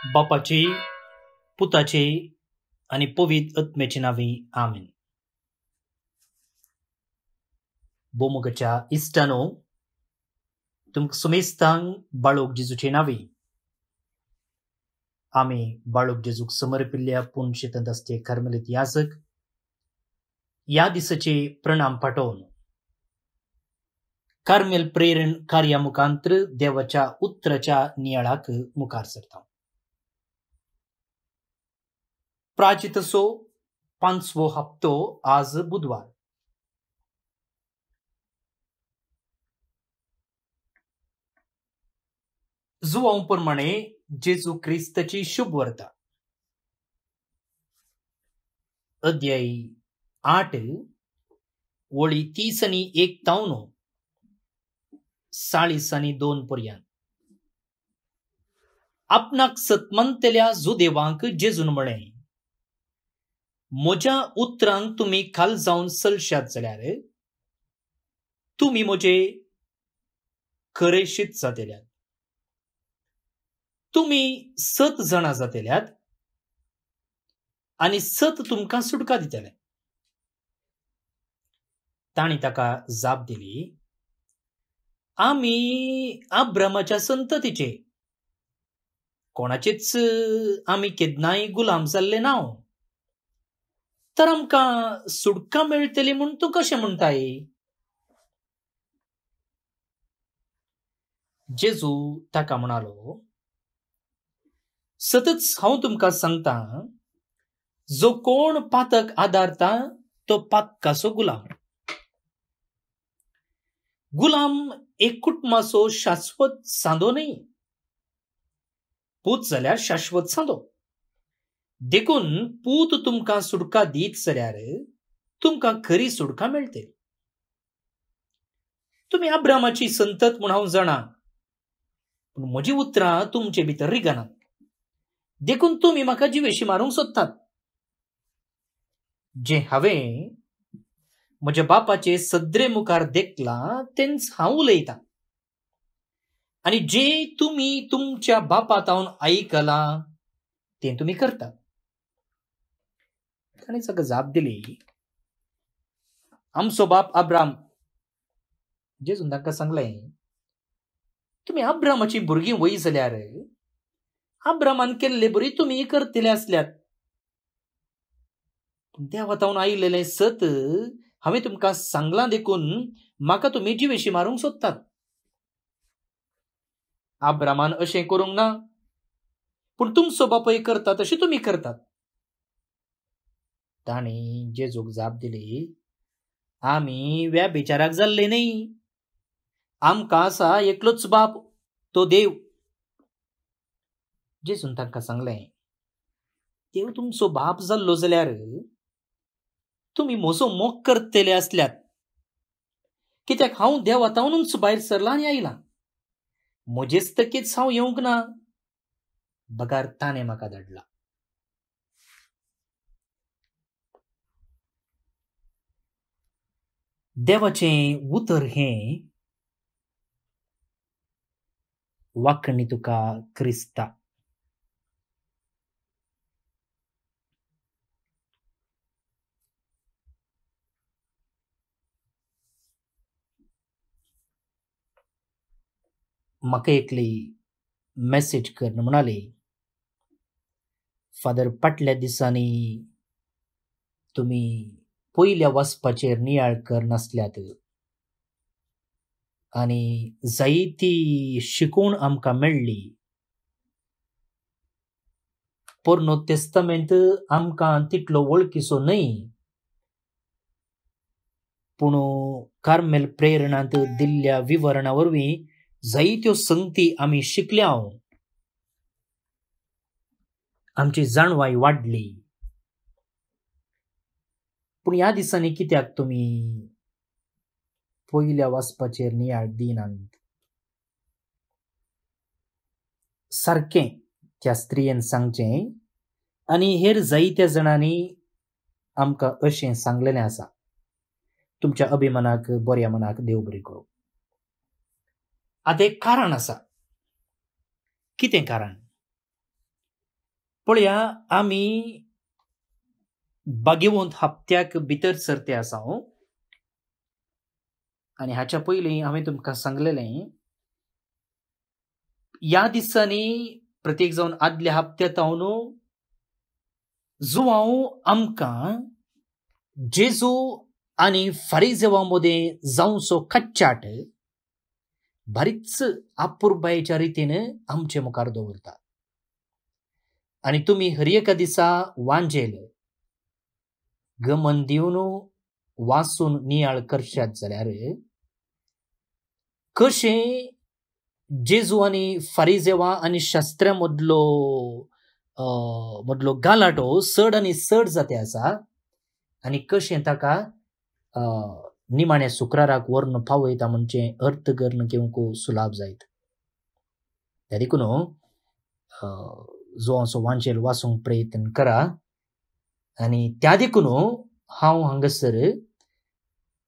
बापाचे, पुताचे आणि पवित्र आत्म्याचे नावे आमेन. बोमोगच्या इष्टानो, तुमक सुमेस्तांग बाळोक जेजूचे नावे आम्ही बाळोक जेजूक समर्पिल्ल्या पुण्यशेतंत कर्मलित याजक या दिसाचे प्रणाम पाठवून कार्मेल प्रेरण कार्या मुखांतर देवाच्या उतराच्या नियाळाक मुखार सरता. प्राचितसो 5वो हप्तो आज बुधवार. जुवांप्रमाणे जेजू ख्रिस्ताची शुभ वार्ता. अध्याय 8 वळी 30 आणि 51 40 आणि 2 पर्यंत. आपणाक सतमंतल्या जुदेवांक जेजून म्हणे, म्हज्या उतरांक तुम्ही खाल जावन चलशात जाल्यार तुम्ही म्हजे खरेशीत जातेल्यात. तुम्ही 7 जाणां जातेल्यात आणि 7 तुमकां सुटका दितले. ताणी ताका जाप दिली, आमी अब्रामाच्या संततीचे, कोणाचेच आमी केन्नाय गुलाम जाल्ले नाव, तर आमकां सुटका मेळटली म्हूण तूं कशें म्हणटाय? जेजू ताका म्हणालो, सतच हांव तुमकां सांगता, जो कोण पातक आदारता तो पातकाचो गुलाम. गुलाम एक कुटुंबाचो शाश्वत सांदो न्ही, पूत जाल्यार शाश्वत सांदो. देखून पूत तुमकां सुटका दीत जाल्यार तुमकां खरी सुटका मेळटली. तुम्ही अब्रामाची संतत म्हूण हांव जाणा, पूण म्हजी उतरां तुमचे भितर रिगनात. देखून तुम्ही म्हाका जिवेशी मारूंक सोदतात. जे हांवें म्हज्या बापाचे सद्रे मुखार देखलां तेंच हांव उलयतां, आनी जे तुम्ही तुमच्या बापातावन आयकलां तें तुम्ही करतात. ताणें ताका जाप दिली, आमचो बाप अब्राम. जेजून ताका सांगलें, तुम्ही अब्रामाची भुरगीं वय जाल्यार अब्रामान केल्ले बरी तुम्ही करतले आसल्यात. देवातावन आयिल्लें 7 हांवें तुमकां सांगलां, देखून म्हाका तुम्ही जिवेशी मारूंक सोदतात. अब्रामान अशें करूंक ना, पूण तुमचो बापूय करता तशें तुम्ही करतात. ताणी जेजूक जाप दिली, आमी व्यभिचाराक जाल्ले न्ही, आमकां आसा एकलोच बाप, तो देव. जेजून तांकां सांगलें, देव तुमचो बाप जाल्लो जाल्यार तुम्ही म्हजो मोग करतले आसल्यात, कित्याक हांव देवातावनूच भायर सरलां आनी आयलां. म्हजेच तकेच हांव येवंक ना, बगार ताणें म्हाका धाडला. देवाचें उतर हें वाखणी तुका क्रिस्ता. म्हाका एकली मेसेज कर म्हणाली, फादर फाटल्या दिसांनी तुम्ही पयल्या वचपाचेर नियाळ कर नासल्यात आनी जायती शिकवण आमकां मेळ्ळी. पोरनो तेस्तामेंत आमकां तितलो वळखीचो न्हय, पूण कार्मेल प्रेरणांत दिल्ल्या विवरणा वरवीं जायत्यो संगती आमी शिकल्या. आमची जाणवाय वाडली. पूण ह्या दिसांनी कित्याक तुम्ही पयल्या वचपाचेर नियाळ दिनात? सारकें त्या स्त्रियेन सांगचें, आनी हेर जायत्या जाणांनी आमकां अशें सांगलेलें आसा. तुमच्या अभिमानाक बऱ्या मनाक देव बरें करूं. आतां एक कारण आसा. कितें कारण? पळया आमी बागेवंत हप्त्याक भितर सरते आसा आनी हाच्या पयलीं हांवें तुमकां सांगलेलें ह्या दिसांनी प्रत्येक जावन आदल्या हप्त्यात हांव जुवांव आमकां जेजू आनी फारिजेवा मदें जावचो कच्चाट बरीच अपुरबायेच्या रितीन आमचे मुखार दवरता आनी तुमी हर एका दिसा वांजेल गमन दिवन वाचून नियाळ करशात जाल्यार कशें जेजू आनी फारिजेवा आनी शास्त्र्यां मदलो गालाटो चड आनी चड जाते आसा आनी कशें ताका निमाण्या शुक्राराक व्हरून पावयता म्हणजे अर्थ करून घेवंक सुलाभ जायत त्या देखून जुवांचो वांजेल वाचूंक प्रयत्न करा आनी त्या देखून हांव हांगासर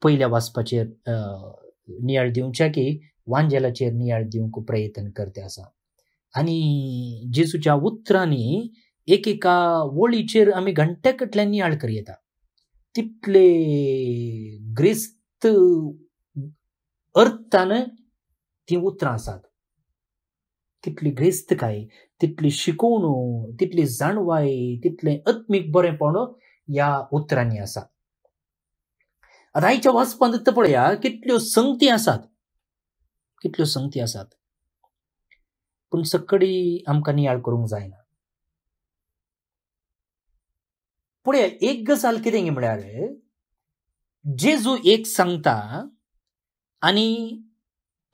पयल्या वाचपाचेर नियाळ दिवच्या की वांजेलाचेर नियाळ दिवंक प्रयत्न करते आसा आनी जेजूच्या उतरांनी एकेका वळीचेर आमी घंट्याकटल्यान नियाळ करियेता तितले ग्रेस्त अर्थान ती उतरां आसात तितली ग्रेस्तकाय तितली शिकवण तितली जाणवाय तितलें आत्मीक बरेंपण ह्या उतरांनी आसा आतां आयच्या वाचपांत पळया कितल्यो संगती आसात पूण सकडी आमकां नियाळ करूंक जायना पळया एक गजाल कितें म्हळ्यार जेजू एक सांगता आनी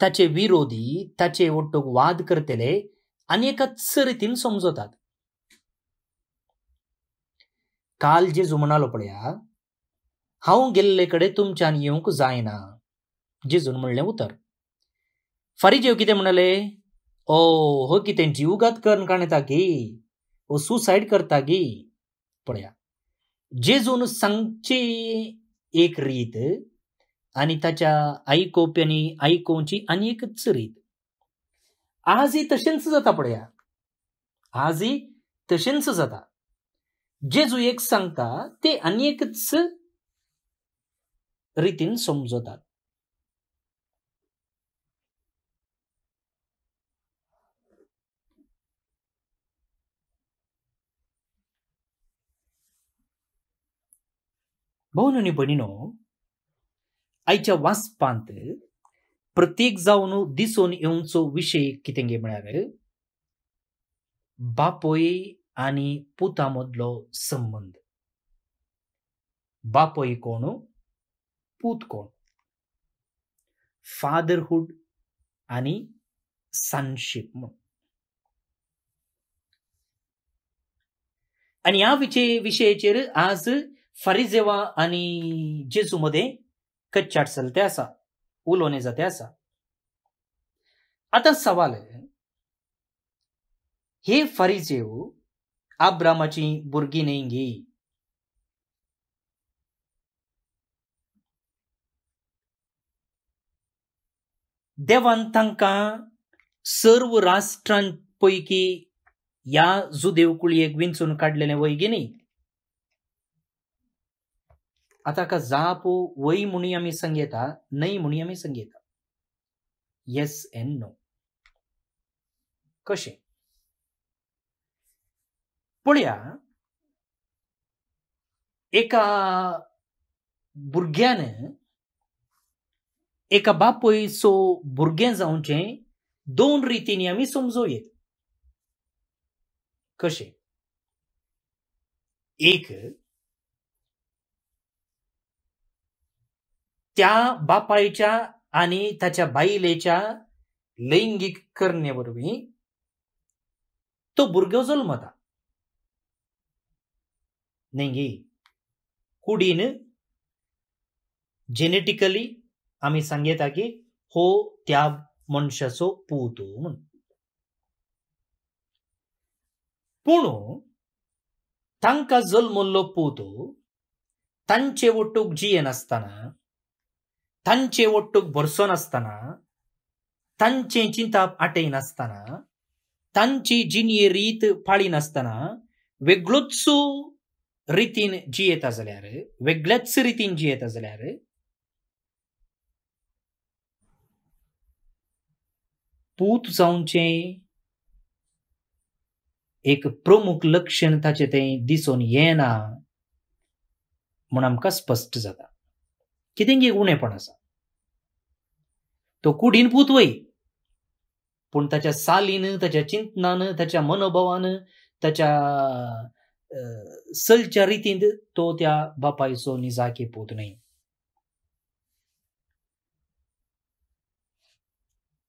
ताचे विरोधी ताचे वट्टूक वाद करतले आनी एकाच रितीन समजतात काल जेजू म्हणालो पळया हांव गेल्ले कडेन तुमच्यान येवंक जायना जेजून म्हणलें उतर फारिजेव कितें म्हणले हो कितें जीवघात करून काणयता गी हो सुसायड करता गी पळया जेजून सांगची एक रीत आनी ताच्या आयकोप्यांनी आयकोवची आनी एकच रीत आजय तशेंच जाता पळया आजय तशेंच जाता जेजू एक सांगता ते आनी एकच रितीन समजतात भावन आनी भयणीनो आयच्या वाचपांत प्रत्येक जावन दिसून येवचो विशय कितें गे म्हळ्यार बापोय आनी पुता मदलो संबंध बापोय कोण पूत कोण फादरहूड आनी सनशीप म्हूण आनी ह्या विशयाचेर आज फारिजेवा आनी जेजू मध्ये कच्चाट चलते आसा उलोवणें जाते आसा आतां सवाल हे फारिजेव आब्रामाची भुरगीं न्हय गी देवान तांकां सर्व राष्ट्रां पैकी ह्या जुदेव कुळयेक विंचून काडलेलें वय गी न्ही आता का जाप वय म्हणून आमी सांगेता न्हय म्हणून आमी सांगेता येस एंड नो कशें पळया एका भुरग्यान एका बापयचो भुरगें जावचें दोन रितींनी आमी समजोयेत कशें एक त्या बापायच्या आनी ताच्या बायलेच्या लैंगिक करणे वरवीं तो भुरगो जल्मता न्हय गे कुडीन जेनेटिकली आमी सांगेता की हो त्या मनशाचो पूत म्हूण पूण तांकां जल्मल्लो पूत तांचे वट्टूक जिये नासतना तांचे वट्टूक भरसो नासतना तांचे चिंताप आटय नासतना तांची जिणये रीत पाळी नासतना वेगळोच रितीन जियेता जाल्यार, वेगळ्याच रितीन जियेता जाल्यार पूत जावचे एक प्रमुख लक्षण ताचे तें दिसून येना म्हूण आमकां स्पश्ट जाता. कितें एक उणेपण आसा. तो कुडीन पूत वय, पूण ताच्या सालीन, ताच्या चिंतनान, ताच्या मनोभावान, ताच्या सलच्या रितीन तो त्या बापायचो निजाकी पूत न्हय.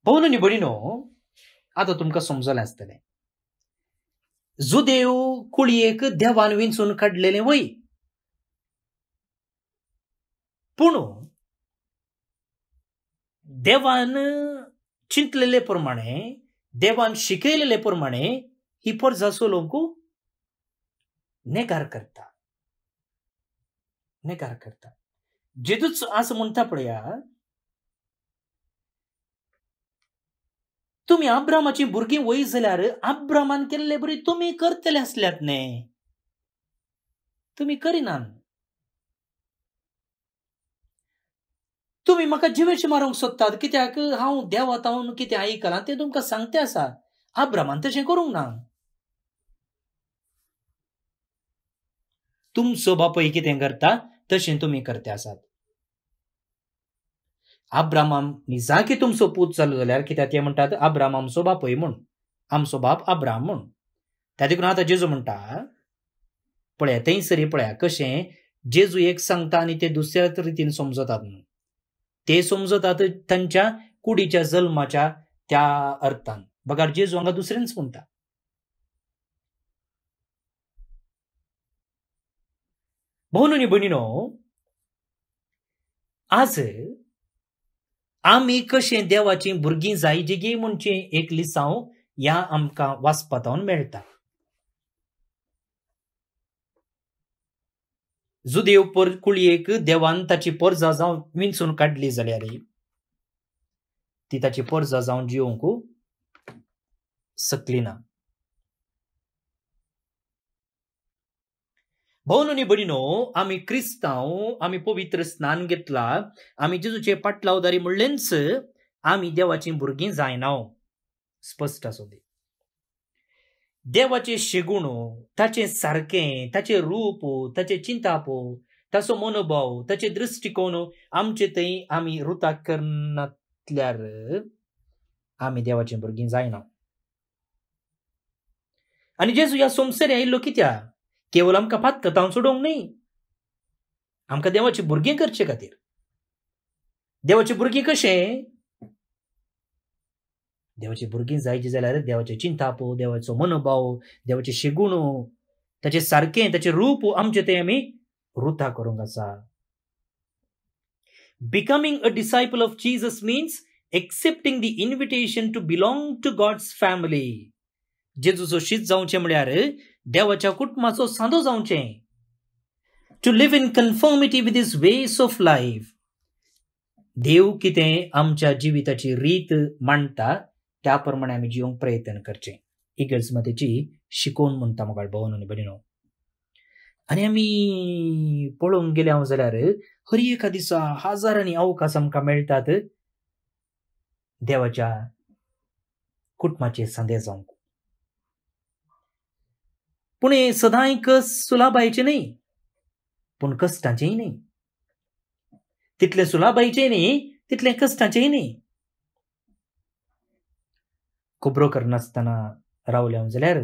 भोवन आनी भयणीनो, आतां तुमकां समजलें आसतलें. जुदेव कुळयेक देवान विंचून काडलेलें वय, पूण देवान चिंतलेले प्रमाणे, देवान शिकयलेले प्रमाणे ही परजा चलोवंक नेकार करता. नेकार करता. जेजूच असं म्हणटा पळया, तुम्ही अब्रामाची भुरगीं वय जाल्यार अब्रामान केल्ले बरी तुम्ही करतले आसल्यात न्ही, तुम्ही करिनात. तुम्ही म्हाका जिवेची मारूंक सोदतात, कित्याक हांव देवातावन कितें आयकलां तें तुमकां सांगते आसा. अब्रामान तशें करूंक ना. तुमचो बापूय कितें करता तशें तुमी करते आसात. अब्रामाम निजाकी तुमचो पूत जालो जाल्यार, कित्याक ते म्हणटात अब्राम आमचो बापूय म्हूण, आमचो बाप अब्राम म्हूण. त्या देखून आतां जेजू म्हणटा पळया, थंयसरी पळया कशें जेजू एक सांगता आनी ते दुसऱ्याच रितीन समजतात. ते समजतात तांच्या कुडीच्या जल्माच्या त्या अर्थान. बघा, जेजू हांगा दुसरेंच म्हणटा. भावन आनी भयणीनो, आज आमी कशें देवाची भुरगीं जायजी गे म्हणचे एक लिसांव ह्या आमकां वाचपातावन मेळटा. जुदेव कुळयेक देवान ताची परजा जावन विंचून काडली जाल्यार ती ताची परजा जावन जिवंक सकली ना. भावन आनी भयणीनो, आमी क्रिस्तांव, आमी पवित्र स्नान घेतला, आमी जेजूचे पाटलावदारी म्हणलेंच आमी देवाची भुरगीं जायना. स्पश्ट आसूं दी. देवाचे शेगूण, ताचे सारकें, ताचे रूप, ताचे चिंताप, ताचो मनोभाव, ताचे दृश्टिकोन आमचे थंय आमी रुताक करनातल्यार आमी देवाची भुरगीं जायना. आनी जेजू ह्या संवसारी आयिल्लो कित्याक? केवळ आमकां पातकतावन सोडोवंक न्ही, आमकां देवाची भुरगीं करचे खातीर. देवाची भुरगीं कशें? देवाची भुरगीं जायची जाल्यार देवाचे चिंताप, देवाचो मनोभाव, देवाचे शेगूण, ताचे सारकें, ताचे रूप आमचे ते आमी रुता करूंक आसा. Becoming a disciple of Jesus means accepting the invitation to belong to God's family. जेजूचो शीत जावचें म्हळ्यार देवाच्या कुटुंबाचो सांदो जावचें. To live in conformity with his ways of life. देव कितें आमच्या जिविताची रीत मांडटा त्या प्रमाणे आमी जिवंक प्रयत्न करचें. इगर्ज मतेची शिकोवन म्हणटा म्हाका भावन आनी भयणीनो. आनी आमी पळोवंक गेले हांव जाल्यार हर एका दिसा हजारांनी अवकाश आमकां मेळटात देवाच्या कुटुंबाचे सांदे जावंक. पूण हे सदांय कस सुलाबायचे न्ही, पूण कश्टाचेय न्ही. तितले सुलाबायचेय न्ही, तितले कश्टाचेय न्ही. खबरो करनासतना रावले हांव जाल्यार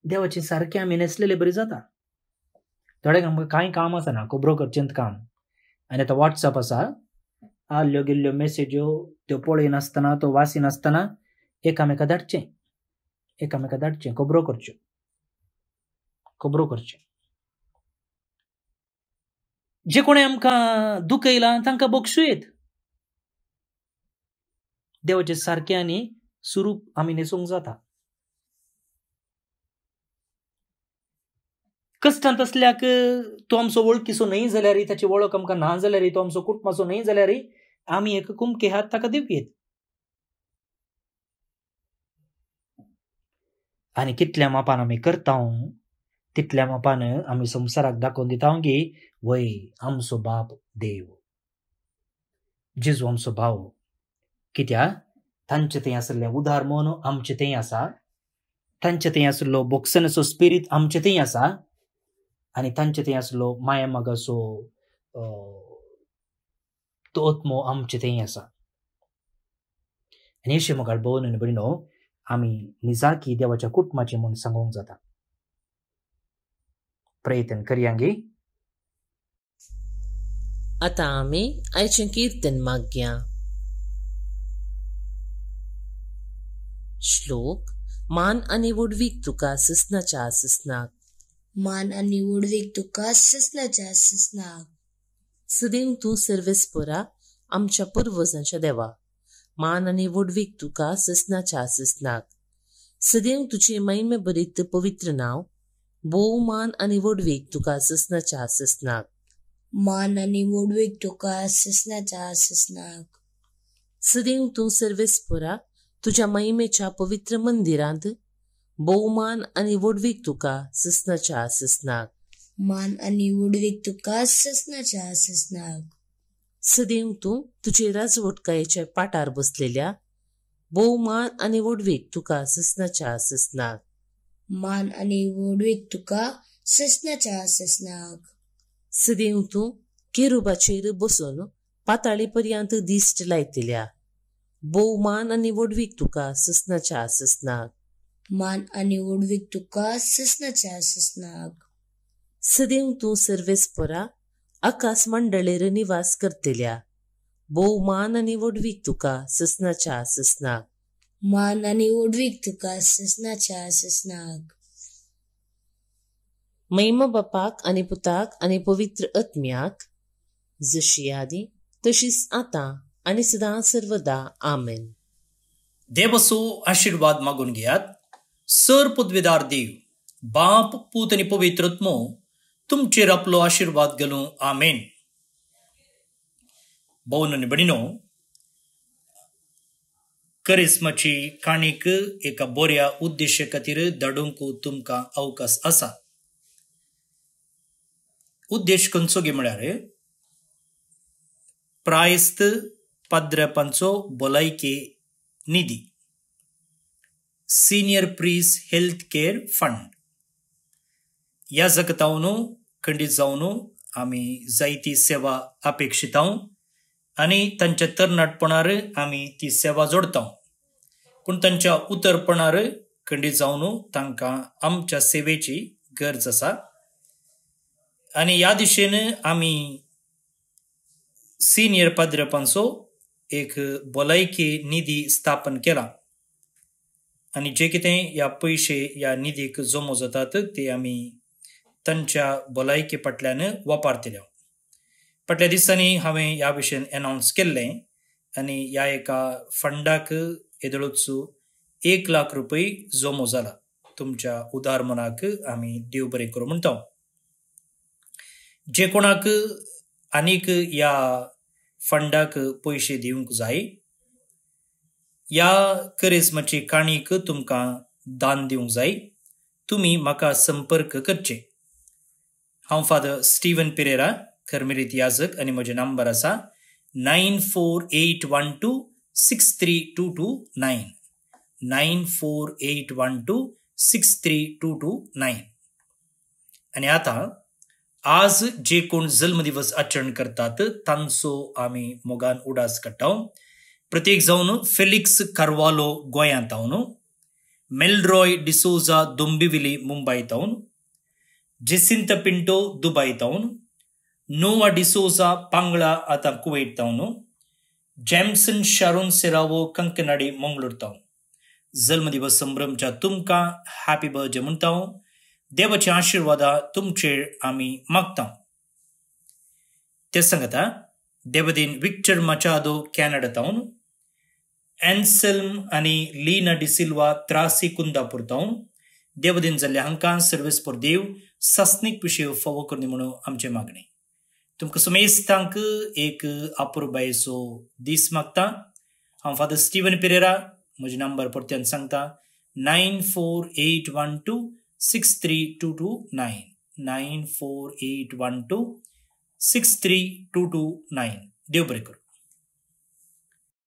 देवाचे सारकें आमी नेसलेले बरी जाता. थोड्यांक आमकां कांय काम आसना, खबरो करचेंत काम. आनी आतां वॉट्सॅप आसा, आल्यो गेल्ल्यो मेसेज्यो त्यो पळयनासतना, तो वाचिनासतना एकामेका धाडचें, एकामेका धाडचें, खबरो करच्यो, खबरो करचें. जे कोणें आमकां दुखयलां तांकां बक्षूयेत. देवाचे सारकें आनी स्वरूप आमी नेसूंक जाता. कश्टांत असल्याक तो आमचो वळखीचो न्हय जाल्यार, ताची वळख आमकां ना जाल्यार, तो आमचो कुटुंबाचो न्हय जाल्यार आमी एक कुमके हात ताका दिवयेत. आणि कितल्या मापान आमी करता तितल्या मापान आमी संवसाराक दाखोवन दिता की वय आमचो बाप देव, जेजू आमचो भाव. कित्याक तांचे थंय आसलें उदार मन आमचे थंय आसा, तांचे थंय आसलो बोगसनाचो स्पिरीट आमचे थंय आसा, आनी तांचे थंय आसलो माया मोगाचो तो आत्मो आमचे थंय आसा. आनी अशें मोगाळ भोवन आनी भयणो आमी निजाकी देवाच्या कुटुंबाचे म्हूण सांगूंक जाता. प्रयत्न करया गे. आतां आमी आयचें किर्तन मागया. श्लोक. मान आनी वडवीक तुका ससनाच्या ससनाक. मान आनी वडवीक तुका ससनाच्या ससनाक. सदैव तूं सर्वेस्परा आमच्या पुर्वजांच्या देवा. मान आनी वडवीक तुका ससनाच्या ससनाक. सदैव तुझे महिमे भरीत पवित्र नाव. भोव मान आनी वडवीक तुका ससनाच्या ससनाक. मान आनी वडवीक तुका ससनाच्या ससनाक. सदैव तूं सर्वेस्परा तुझ्या महिमेच्या पवित्र मंदिरांत. भोवमान आनी वडवीक तुका ससनाच्या ससनाक. मान आनी वडवीक तुका ससनाच्या ससनाक. सदैव तूं तुजे राजवटकायेच्या पाटार बसलेल्या. भोवमान आनी वडवीक तुका ससनाच्या ससनाक. मान आनी वडवीक तुका ससनाच्या ससनाक. सदैव तूं केरुबाचेर बसून पाताळी पर्यंत दिश्ट लायतल्या. भोवमान आनी वडवीक तुका ससनाच्या ससनाक. मान आनी वडवीक तुका ससनाच्या ससनाक. सदैव तूं सर्वेस्परा आकाश मंडळेर निवास करतल्या. भोवमान आनी वडवीक तुका ससनाच्या ससनाक. मान आनी वडवीक तुका ससनाच्या ससनाक. महिमा बापाक आनी पुताक आनी पवित्र आत्म्याक, जशी आदी तशीच आतां आनी सदां सर्वदा आमेन. देवाचो आशीर्वाद मागून घेयात. सर पदवीदार देव, बाप, पूत आनी पवित्र आत्मो तुमचेर आपलो आशीर्वाद घालूं. आमेन. भोवन आनी भयणीनो, करिस्माची काणीक एका बऱ्या उद्देशा खातीर धाडूंक तुमकां अवकाश आसा. उद्देश खंयचो गे म्हळ्यार प्रायस्त पाद्रपांचो भलायकी निधी, senior priest health care fund. ह्या जगतावन खंडीत जावन आमी जायती सेवा अपेक्षित आनी तांच्या तरणाटपणार आमी ती सेवा जोडता. पूण तांच्या उतरपणार खंडीत जावन तांकां आमच्या सेवेची गरज आसा. आनी ह्या दिशेन आमी सिनियर पाद्रपांचो एक भलायकी निधी स्थापन केला. आनी जे कितें ह्या पयशे ह्या निधीक जमो जातात ते आमी तांच्या भलायकी फाटल्यान वापरतले. फाटल्या दिसांनी हांवें ह्या विशयान अनावन्स केल्लें आनी ह्या एका फंडाक येदळूच 1 लाख रुपये जमो जाला. तुमच्या उदार मनाक आमी देव बरें करूं म्हणटा. जे कोणाक आनीक ह्या फंडाक पयशे दिवंक जाय, ह्या करिस्माची काणीक तुमकां दान दिवंक जाय, तुमी म्हाका संपर्क करचे. हांव फादर स्टीवन पेरेरा, कर्मेलीत याजक, आनी म्हजे नंबर आसा 9481263229 9481263229. आनी आतां आज जे कोण जल्मदिवस आचरण करतात तांचो आमी मोगान उडास काडटा. प्रत्येक जावन फेलिक्स कार्वालो गोंयांत, मेलरॉय डिसोजा दोंबिविली मुंबयत, जेसिंत पिंटो दुबयत, नोवा डिसोजा पांगळा आतां कुवेट, जॅमसन शारोन सेरावो कंकनाडी मंगळूर. जल्मदिवस संभ्रमच्या तुमकां हॅपी बर्थडे म्हणटा. देवाचे आशीर्वादा तुमचेर आमी मागता. ते सांगता देवदीन विक्टर मचादो कॅनडातावन, एन्सेल्म आनी लीना डिसिल्वा त्रासी कुंदापूरतावन देवदीन जाल्ल्या हांकां सर्वेस्पर देव सासनीक विशय फावो करनी म्हणून आमचे मागणे. तुमकां समेस्तांक एक अपुरबायेचो दीस मागता. हांव फादर स्टीवन पेरेरा, म्हजे नंबर परत्यान सांगता 9481263229 9481263229. देव बरें करूं.